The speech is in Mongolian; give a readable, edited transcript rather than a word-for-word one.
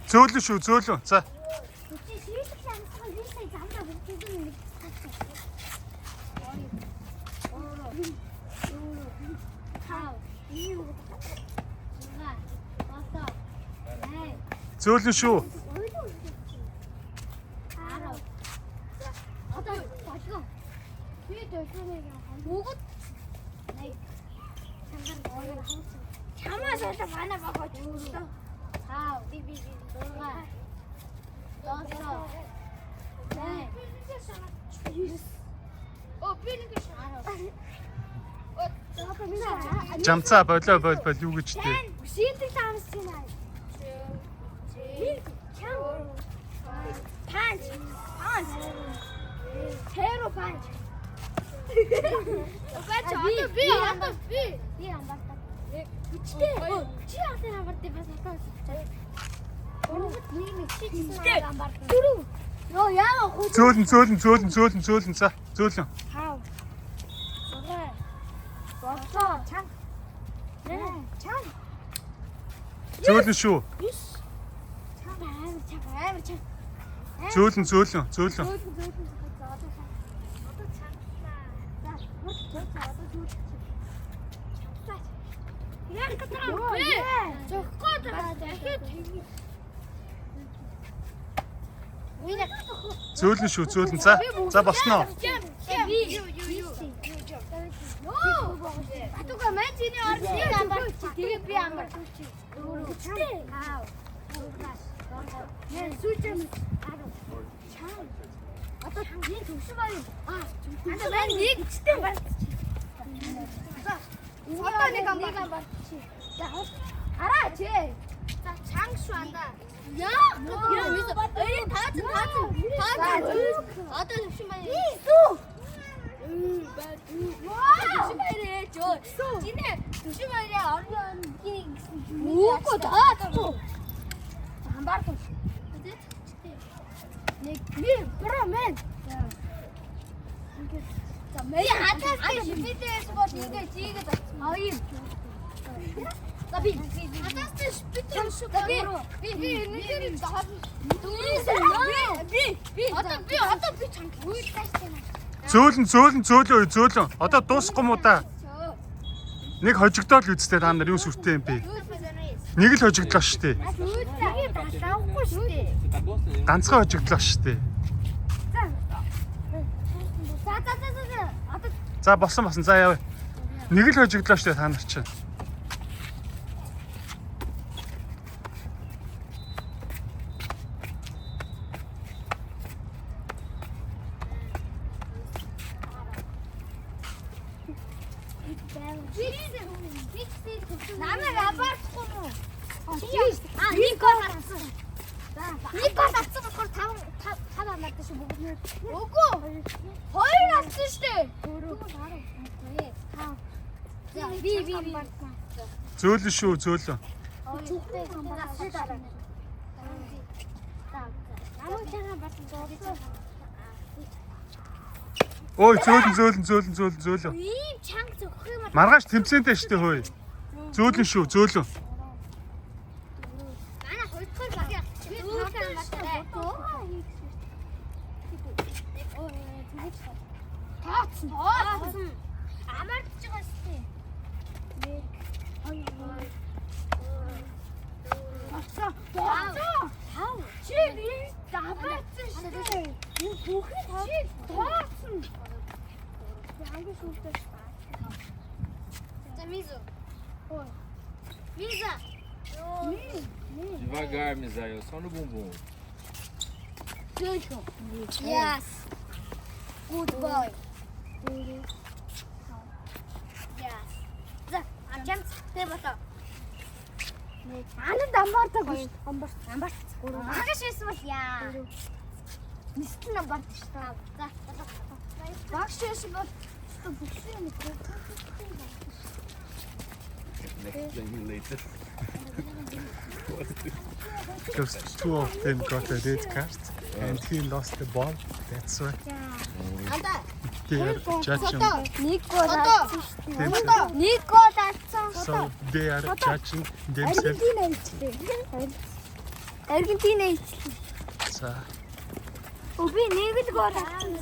Зөөлөн шүү, зөөлөн. За. Зөөлөн шүү. Чамаас одоо манай багаж өгсөн. Аа, би. Доосоо. Оо, би нэг шаараа. Оо, Жамцаа болоо юу гэж тээ. шийдэг таамс чинь аа. Панч. Тэро панч. Бач одоо би амбарта. Үчтэй. Чи хатаа амбартай бас хатаа. Орогт нэг чи амбарта. Дөрөв. Йоо яа. Зөөлөн. За, зөөлөн. Хаа. Сорой. Босоо чам. Чам. Зөөлөн шүү. Чам. Зөөлөн. Зөөлөн шүү, зөөлөн. За босноо. Атуга мэнчний орны амбар тэгээ би амбар чи. Аа. Яа сүлжэм. Чаа. Одоо хамгийн төвшин байна. Аа. Анда нэг чтэй байна. Одоо нэг амбар чи. За араа чи. За чанг шүү анда. Яа. Таац. Одоо төвшин байна. Сүү. Чиний төшөөмөрөө орны гэсэн. Үгүй даа. Хамбар тус. Нэг брамэн. За мэй хатаас шипитэс бол ингээд чигээд хоёр. За би хатаас шипитэс шүү. Би нэг дөрөс би одоо би чанга үйлдэж Зөөлөн. Одоо дуусахгүй муу да. Нэг хожигдоод л үсттэй та нар юу сүртэй юм бэ? Нэг л хожигдлоо штэ. Давахгүй штэ. Ганцхан хожигдлоо штэ. За болсон. За яав. Нэг л хожигдлоо штэ та нар чинь. Намайг абаахгүй мүү? Нэг гол авсан. Нэг гол авсан болохоор 5 амартай шүү бүгд. Үгүй. 2 авсан штэ. 4 би. Зөөлөн шүү, зөөлөн. Чухтай хамбартай дараа. Намайг чанга басан. Ой, зөөлөн. Ийм чанга зөхөх юм аа. Маргааш тэмцэнтэй штэ хөөе. Зөөлөн шүү, зөөлөн. Манай хоёрдугаар багийн би тоотой амартай. Тооцсон. Амарч байгаа штэ. 1 2 Босоо. Чи би даваацсан штэ. Энэ бүхэн чи тооцсон. Яагаад шүлтэй байна? За Мизу. Ой. Миза. Devagar, Misael, só no bumbum. Yes. Good boy. Yes. За, ачаан цахтай болоо. Анад амбартаагүй шүү. Амбарт. Агаш байсан бол яа. Нистэн амбарт шүү. За. Багш байсан бол бүхсэн юм. Explain you later. Because 2 of them got a red card and he lost the ball. That's why Анда. they are judging. Нэг гол авсан шүү. Нэг гол авсан. So they are judging themselves. Аргентин ээжлээ. За. Би нэг л гол авсан.